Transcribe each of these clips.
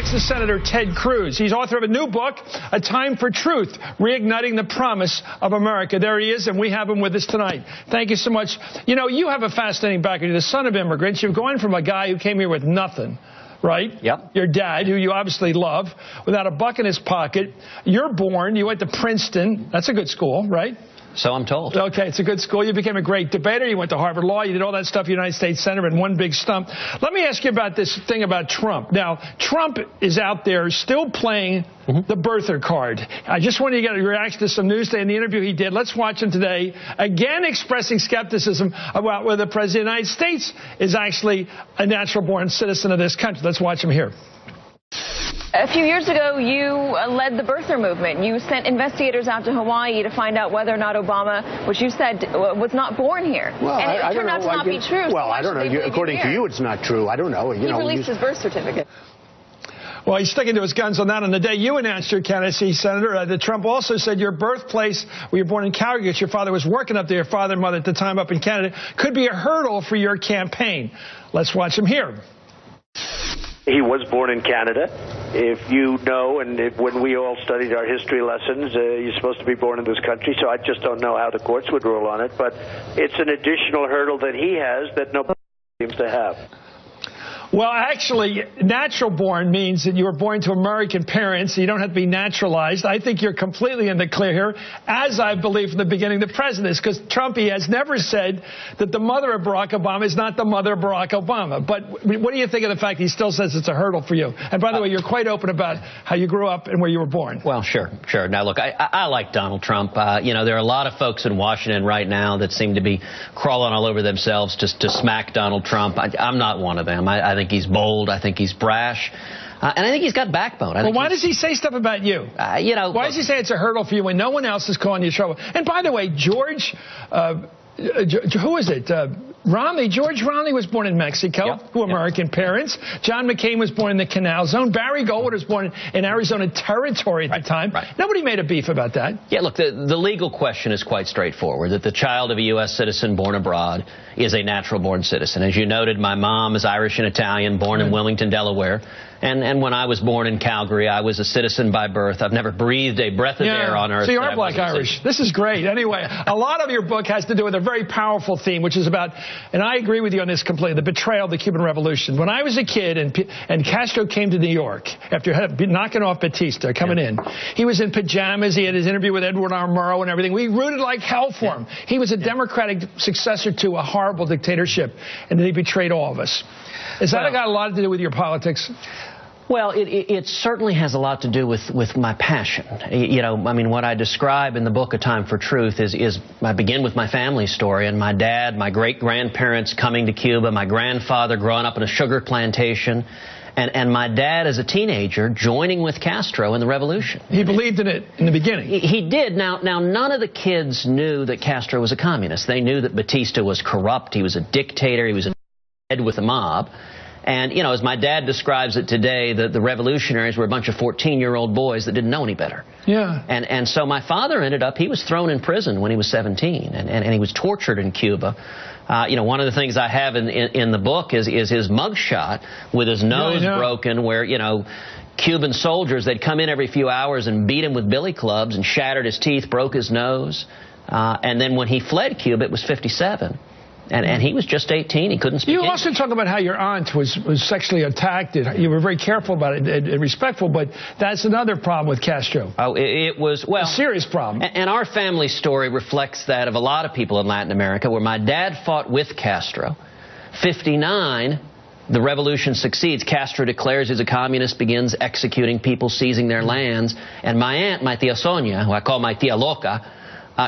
Texas Senator Ted Cruz. He's author of a new book, A Time for Truth, Reigniting the Promise of America. There he is, and we have him with us tonight. Thank you so much. You know, you have a fascinating background. You're the son of immigrants. You've gone from a guy who came here with nothing, right? Yep. Your dad, who you obviously love, without a buck in his pocket. You're born. You went to Princeton. That's a good school, right? So I'm told. Okay, it's a good school. You became a great debater. You went to Harvard Law. You did all that stuff, United States Senator, in one big stump. Let me ask you about this thing about Trump. Now, Trump is out there still playing the birther card. I just wanted to get a reaction to some news today in the interview he did. Let's watch him today, again expressing skepticism about whether the President of the United States is actually a natural-born citizen of this country. Let's watch him here. A few years ago, you led the birther movement. You sent investigators out to Hawaii to find out whether or not Obama, which you said was not born here. Well, and it turned out to not be true. Well, I don't know. According to you, it's not true. I don't know. He released his birth certificate. Well, he's sticking to his guns on that. On the day you announced your candidacy, Senator, that Trump also said your birthplace, where you're born in Calgary, because your father was working up there, your father and mother at the time up in Canada, could be a hurdle for your campaign. Let's watch him here. He was born in Canada. If you know, and when we all studied our history lessons, you're supposed to be born in this country, so I just don't know how the courts would rule on it. But it's an additional hurdle that he has that nobody seems to have. Well, actually, natural born means that you were born to American parents. You don't have to be naturalized. I think you're completely in the clear here, as I believe from the beginning the president is, because Trump, he has never said that the mother of Barack Obama is not the mother of Barack Obama. But what do you think of the fact he still says it's a hurdle for you? And by the way, you're quite open about how you grew up and where you were born. Well, sure. Now, look, I like Donald Trump. You know, there are a lot of folks in Washington right now that seem to be crawling all over themselves to smack Donald Trump. I'm not one of them. I think he's bold. I think he's brash. And I think he's got backbone. Well, why does he say stuff about you? You know, why does he say it's a hurdle for you when no one else is calling you trouble? And by the way, George, who is it? Romney. George Romney was born in Mexico, who American parents. John McCain was born in the Canal Zone. Barry Goldwater was born in Arizona Territory at the time. Right. Nobody made a beef about that. Yeah, look, the legal question is quite straightforward, that the child of a U.S. citizen born abroad is a natural-born citizen. As you noted, my mom is Irish and Italian, born in Wilmington, Delaware. And when I was born in Calgary, I was a citizen by birth. I've never breathed a breath of air on earth. So you are black Irish. This is great. Anyway, a lot of your book has to do with a very powerful theme, which is about, and I agree with you on this completely, the betrayal of the Cuban Revolution. When I was a kid and Castro came to New York, after knocking off Batista, coming in, he was in pajamas. He had his interview with Edward R. Murrow and everything. We rooted like hell for him. He was a democratic successor to a horrible dictatorship, and then he betrayed all of us. Has that got a lot to do with your politics? Well, it certainly has a lot to do with my passion. You know, I mean, what I describe in the book, A Time for Truth, is I begin with my family story and my dad, my great-grandparents coming to Cuba, my grandfather growing up in a sugar plantation, and my dad as a teenager joining with Castro in the revolution. He believed in it in the beginning. He did. Now, none of the kids knew that Castro was a communist. They knew that Batista was corrupt. He was a dictator. He was in bed with the mob. And, you know, as my dad describes it today, the revolutionaries were a bunch of 14-year-old boys that didn't know any better. Yeah. And so my father he was thrown in prison when he was 17, and he was tortured in Cuba. You know, one of the things I have in the book is his mugshot with his nose broken, where, you know, Cuban soldiers, they'd come in every few hours and beat him with billy clubs and shattered his teeth, broke his nose. And then when he fled Cuba, it was 57. And he was just 18. He couldn't speak You English. also talk about how your aunt was sexually attacked. You were very careful about it and respectful, but that's another problem with Castro. Oh, it was, well, a serious problem. And our family story reflects that of a lot of people in Latin America, where my dad fought with Castro. 59, the revolution succeeds. Castro declares he's a communist, begins executing people, seizing their lands. And my aunt, my tia Sonia, who I call my tia Loca,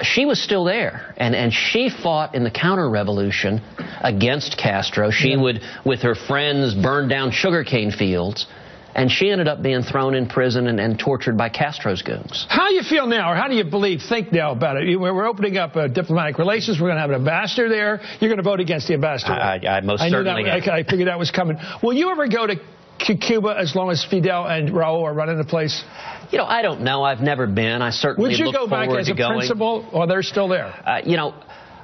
she was still there, and she fought in the counter-revolution against Castro. She would, with her friends, burn down sugarcane fields, and she ended up being thrown in prison and tortured by Castro's goons. How do you feel now, or how do you think now about it? We're opening up diplomatic relations. We're going to have an ambassador there. You're going to vote against the ambassador. I most certainly am. I figured that was coming. Will you ever go to Cuba as long as Fidel and Raul are running the place? You know, I don't know. I've never been. I certainly look forward to going. Would you go back as a principal, or they're still there? You know,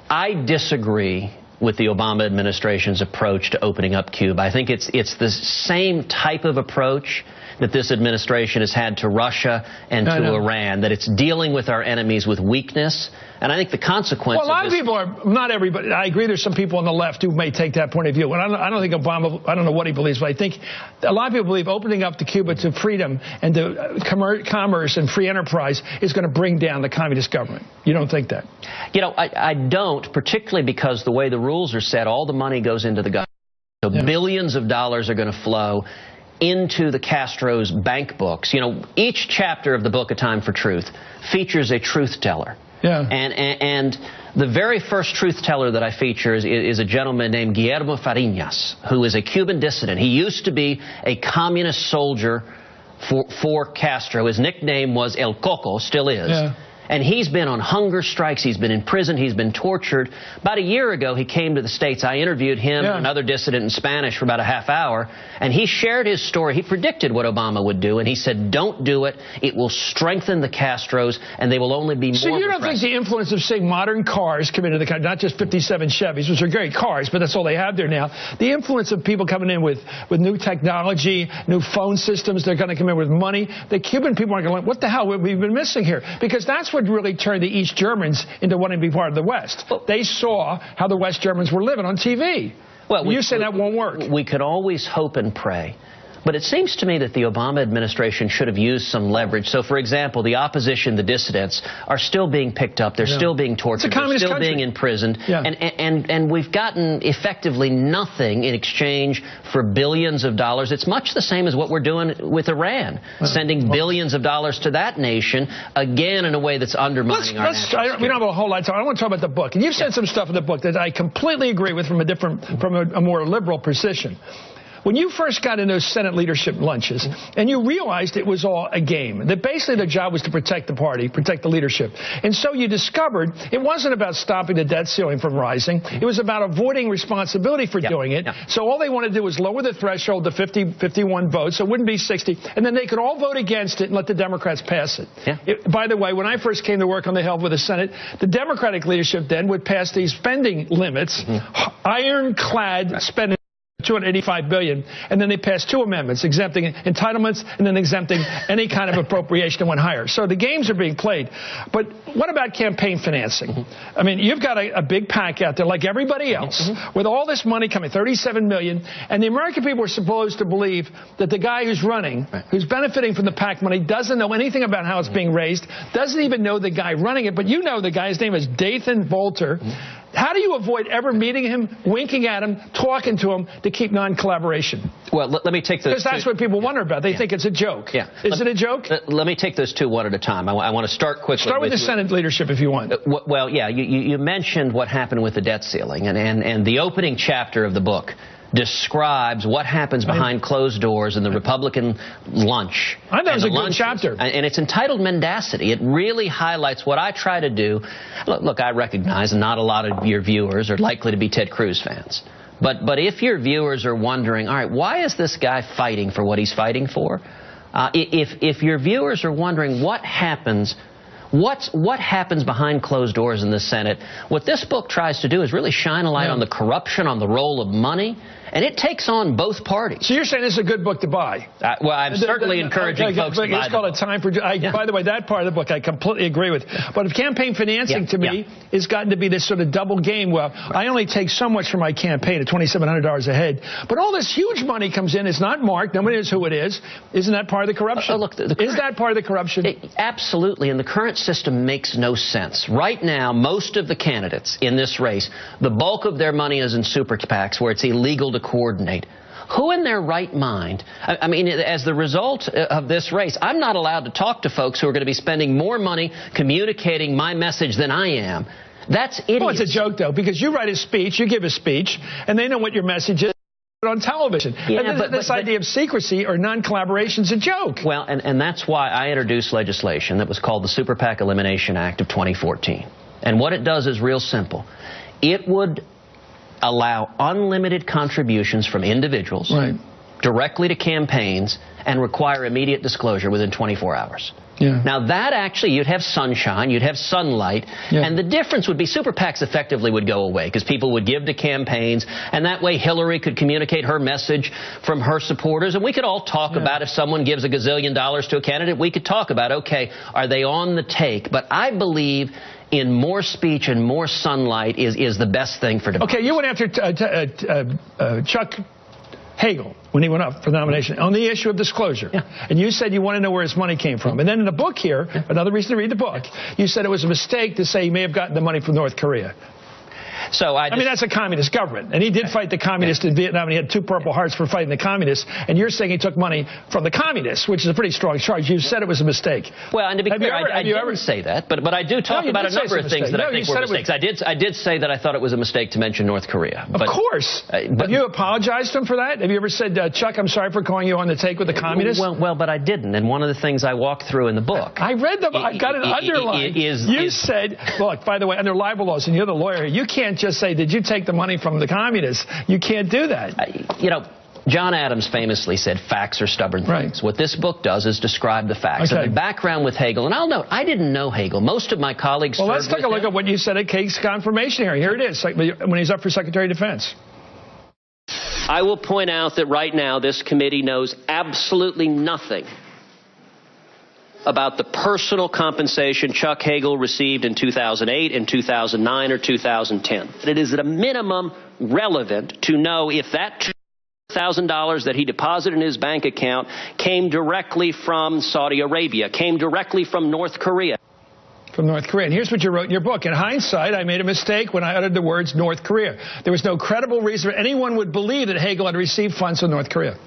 I disagree with the Obama administration's approach to opening up Cuba. I think it's the same type of approach that this administration has had to Russia and to Iran, that it's dealing with our enemies with weakness. And I think the consequence well, a lot of people are, not everybody, I agree there's some people on the left who may take that point of view. And I don't think Obama, I don't know what he believes, but I think a lot of people believe opening up to Cuba to freedom and to commerce and free enterprise is going to bring down the communist government. You don't think that? You know, I don't, particularly because the way the rules are set, all the money goes into the government. So billions of dollars are going to flow into the Castro's bank books. You know, each chapter of the book, A Time for Truth, features a truth teller. Yeah. And the very first truth teller that I feature is a gentleman named Guillermo Fariñas, who is a Cuban dissident. He used to be a communist soldier for Castro. His nickname was El Coco, still is. Yeah. And he's been on hunger strikes. He's been in prison. He's been tortured. About a year ago, he came to the States. I interviewed him and another dissident in Spanish for about a half hour. And he shared his story. He predicted what Obama would do. And he said, don't do it. It will strengthen the Castros, and they will only be more So you don't think the influence of, say, modern cars come into the country, not just 57 Chevys, which are great cars, but that's all they have there now. The influence of people coming in with new technology, new phone systems, they're going to come in with money. The Cuban people are going to learn, what the hell have we been missing here? Because that's what really turned the East Germans into wanting to be part of the West. They saw how the West Germans were living on TV. Well, you say that won't work. We could always hope and pray. But it seems to me that the Obama administration should have used some leverage. So, for example, the opposition, the dissidents, are still being picked up. They're still being tortured. They're still being imprisoned. And we've gotten effectively nothing in exchange for billions of dollars. It's much the same as what we're doing with Iran, sending billions of dollars to that nation, again, in a way that's undermining our national security. We don't have a whole lot of time. I want to talk about the book. And you've said some stuff in the book that I completely agree with from a more liberal position. When you first got in those Senate leadership lunches and you realized it was all a game, that basically their job was to protect the party, protect the leadership. And so you discovered it wasn't about stopping the debt ceiling from rising. It was about avoiding responsibility for doing it. So all they wanted to do was lower the threshold to 51 votes, so it wouldn't be 60, and then they could all vote against it and let the Democrats pass it. By the way, when I first came to work on the Hill with the Senate, the Democratic leadership then would pass these spending limits, ironclad spending. $285 billion, and then they passed two amendments, exempting entitlements and then exempting any kind of appropriation that went higher. So the games are being played. But what about campaign financing? I mean, you've got a big PAC out there like everybody else with all this money coming, $37 million, and the American people are supposed to believe that the guy who's running, who's benefiting from the PAC money, doesn't know anything about how it's being raised, doesn't even know the guy running it, but you know the guy, his name is Dathan Volter. How do you avoid ever meeting him, winking at him, talking to him to keep non-collaboration? Well, let me take those. Because that's what people wonder about. They think it's a joke. Is it a joke? Let me take those two one at a time. I want to start quickly. Start with the Senate leadership if you want. Well, yeah, you mentioned what happened with the debt ceiling, and the opening chapter of the book describes what happens behind closed doors in the Republican lunch. I thought it was a good chapter. And it's entitled Mendacity. It really highlights what I try to do. Look, I recognize not a lot of your viewers are likely to be Ted Cruz fans. But if your viewers are wondering, all right, why is this guy fighting for what he's fighting for? If your viewers are wondering what happens behind closed doors in the Senate, what this book tries to do is really shine a light on the corruption, on the role of money, and it takes on both parties. So you're saying this is a good book to buy? Well, I'm certainly encouraging folks to buy it. It's called A Time for... By the way, that part of the book I completely agree with. But if campaign financing, to me, has gotten to be this sort of double game. Well, I only take so much for my campaign at $2,700 a head. But all this huge money comes in. It's not marked. Nobody knows who it is. Isn't that part of the corruption? Is that part of the corruption? Absolutely. And the current system makes no sense. Right now, most of the candidates in this race, the bulk of their money is in super PACs where it's illegal to coordinate. Who in their right mind, I mean, as the result of this race, I'm not allowed to talk to folks who are going to be spending more money communicating my message than I am. That's idiocy. Well, it's a joke, though, because you write a speech, you give a speech, and they know what your message is on television. But this idea of secrecy or non-collaboration is a joke. Well, and that's why I introduced legislation that was called the Super PAC Elimination Act of 2014. And what it does is real simple. It would allow unlimited contributions from individuals directly to campaigns and require immediate disclosure within 24 hours. Yeah. Now, that actually, you'd have sunshine, you'd have sunlight, and the difference would be super PACs effectively would go away because people would give to campaigns, and that way Hillary could communicate her message from her supporters, and we could all talk about if someone gives $1 gazillion to a candidate, we could talk about, okay, are they on the take? But I believe in more speech and more sunlight is the best thing for democracy. Okay, you went after Chuck Hagel when he went up for the nomination on the issue of disclosure. And you said you want to know where his money came from. And then in the book here, another reason to read the book, you said it was a mistake to say he may have gotten the money from North Korea. So I mean, that's a communist government. And he did fight the communists in Vietnam, and he had 2 Purple Hearts for fighting the communists. And you're saying he took money from the communists, which is a pretty strong charge. You said it was a mistake. Well, and to be clear, I didn't say that. But I do talk about a number of things that I think were mistakes. I did say that I thought it was a mistake to mention North Korea. Of course. Have you apologized to him for that? Have you ever said, Chuck, I'm sorry for calling you on the take with the communists? Well, but I didn't. And one of the things I walked through in the book. I read them. I got it underlined. You said, look, by the way, under libel laws, and you're the lawyer, you can't just say, did you take the money from the communists? You can't do that. You know, John Adams famously said facts are stubborn things. What this book does is describe the facts. And the background with Hagel, and I'll note, I didn't know Hagel. Most of my colleagues Well, let's take a look at what you said at Kate's confirmation hearing. Here it is, when he's up for Secretary of Defense. I will point out that right now this committee knows absolutely nothing about the personal compensation Chuck Hagel received in 2008, in 2009, or 2010. It is at a minimum relevant to know if that $2,000 that he deposited in his bank account came directly from Saudi Arabia, came directly from North Korea. From North Korea. And here's what you wrote in your book. In hindsight, I made a mistake when I uttered the words North Korea. There was no credible reason anyone would believe that Hagel had received funds from North Korea.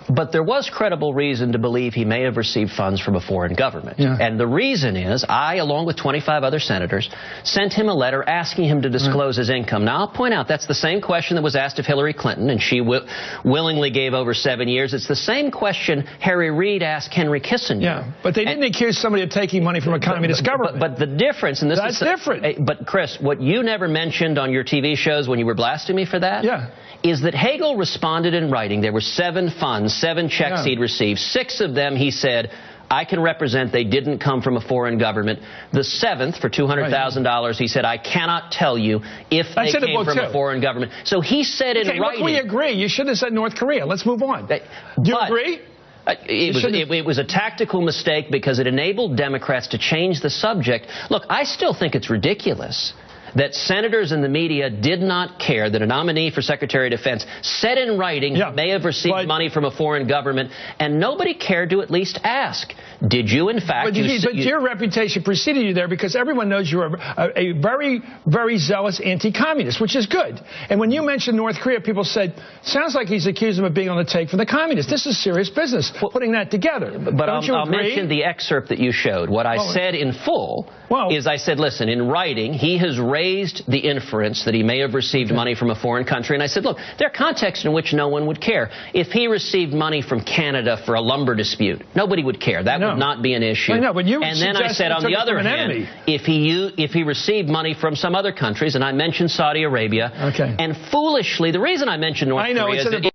But there was credible reason to believe he may have received funds from a foreign government. And the reason is I, along with 25 other senators, sent him a letter asking him to disclose his income. Now, I'll point out that's the same question that was asked of Hillary Clinton, and she willingly gave over 7 years. It's the same question Harry Reid asked Henry Kissinger. But they didn't accuse somebody of taking money from a communist government. But the difference, and this is different. But, Chris, what you never mentioned on your TV shows when you were blasting me for that is that Hagel responded in writing. There were 7 funds, 7 checks he'd received. 6 of them, he said, I can represent they didn't come from a foreign government. The 7th, for $200,000, he said, I cannot tell you if they came from a foreign government. So he said in writing. Look, we agree. You should have said North Korea. Let's move on. Do you agree? It was a tactical mistake because it enabled Democrats to change the subject. Look, I still think it's ridiculous that senators and the media did not care that a nominee for Secretary of Defense said in writing he may have received money from a foreign government, and nobody cared to at least ask, did you in fact... But your reputation preceded you there because everyone knows you're a very, very zealous anti-communist, which is good. And when you mentioned North Korea, people said, sounds like he's accused him of being on the take for the communists. This is serious business, putting that together. But I'll mention the excerpt that you showed. What I said in full is I said, listen, in writing, he has raised the inference that he may have received money from a foreign country. And I said, look, there are contexts in which no one would care. If he received money from Canada for a lumber dispute, nobody would care. That would not be an issue. I know, but you and then I said, on the other hand, if he received money from some other countries, and I mentioned Saudi Arabia, and foolishly, the reason I mentioned North Korea is that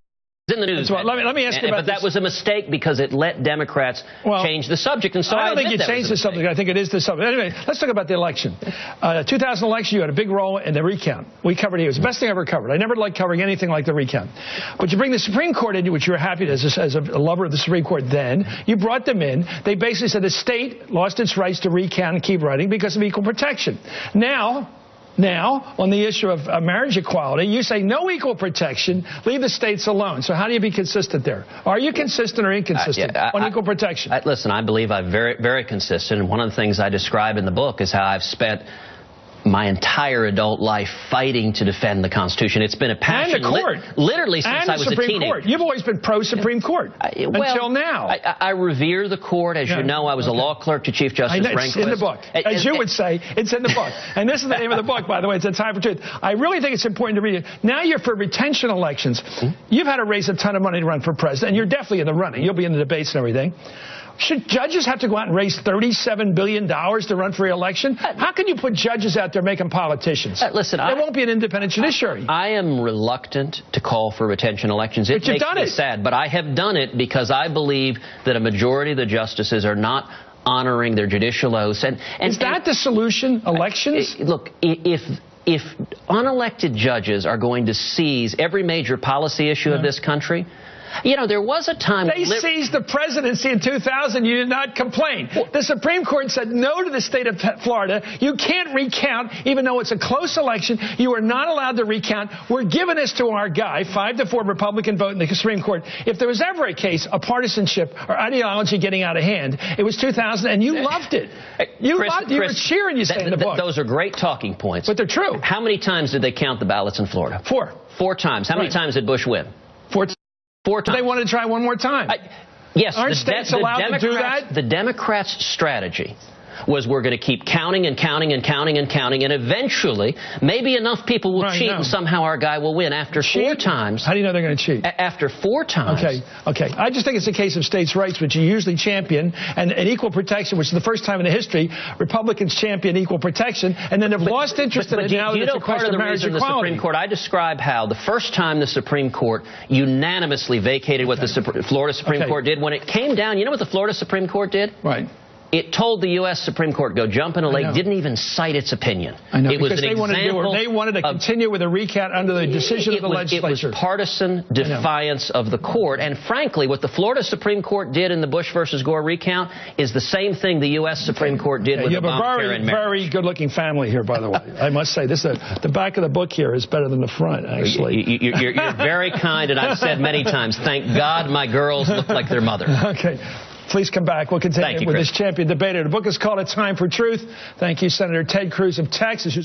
it's in the news. Let me ask you about this. But that was a mistake because it let Democrats change the subject. And so I don't think you changed the subject. I think it is the subject. Anyway, let's talk about the election. 2000 election, you had a big role in the recount. We covered it. It was the best thing I ever covered. I never liked covering anything like the recount. But you bring the Supreme Court in, which you were happy to, as a lover of the Supreme Court then. You brought them in. They basically said the state lost its rights to recount and keep writing because of equal protection. Now, on the issue of marriage equality, you say no equal protection, leave the states alone. So how do you be consistent there? Are you consistent or inconsistent on equal protection? Listen, I believe I'm very, very consistent. And one of the things I describe in the book is how I've spent my entire adult life fighting to defend the Constitution. It's been a passion, and the court. Literally since I was a teenager. Court. You've always been pro-Supreme Court until now. I revere the court. As you know, I was a law clerk to Chief Justice Rehnquist. It's in the book. As you would say, it's in the book. And this is the name of the book, by the way. It's A Time for Truth. I really think it's important to read it. Now you're for retention elections. You've had to raise a ton of money to run for president, and you're definitely in the running. You'll be in the debates and everything. Should judges have to go out and raise $37 billion to run for re-election? How can you put judges out there making politicians? Listen, there won't be an independent judiciary. I am reluctant to call for retention elections. It makes me sad, but I have done it because I believe that a majority of the justices are not honoring their judicial oaths. Is that the solution? Elections? Look, if unelected judges are going to seize every major policy issue of this country, you know, there was a time... They seized the presidency in 2000. You did not complain. The Supreme Court said no to the state of Florida. You can't recount, even though it's a close election. You are not allowed to recount. We're giving this to our guy, 5-4 Republican vote in the Supreme Court. If there was ever a case of partisanship or ideology getting out of hand, it was 2000, and you loved it. You loved it. You were cheering, you say in the book. Those are great talking points. But they're true. How many times did they count the ballots in Florida? 4. 4 times. How many times did Bush win? 4 times. 4 times. They wanted to try one more time. Yes. Aren't states allowed to do that? The Democrats' strategy was we're going to keep counting and counting and counting and counting, and eventually maybe enough people will cheat and somehow our guy will win. After 4 times. How do you know they're going to cheat? After 4 times. Okay. I just think it's a case of states' rights, which you usually champion, and equal protection, which is the first time in the history Republicans champion equal protection, and then have lost interest in it now that it's a question of marriage equality. The Supreme Court, I describe how the first time the Supreme Court unanimously vacated what the Florida Supreme Court did, when it came down, you know what the Florida Supreme Court did? Right. It told the U.S. Supreme Court, go jump in a lake, didn't even cite its opinion. I know, it was because they wanted to continue with a recount under the decision of the legislature. It was partisan defiance of the court. And frankly, what the Florida Supreme Court did in the Bush versus Gore recount is the same thing the U.S. Supreme Court did with Obamacare and marriage. You have a very good-looking family here, by the way. I must say, the back of the book here is better than the front, actually. You're very kind, and I've said many times, thank God my girls look like their mother. Okay. Please come back. We'll continue with this champion debater. The book is called A Time for Truth. Thank you, Senator Ted Cruz of Texas.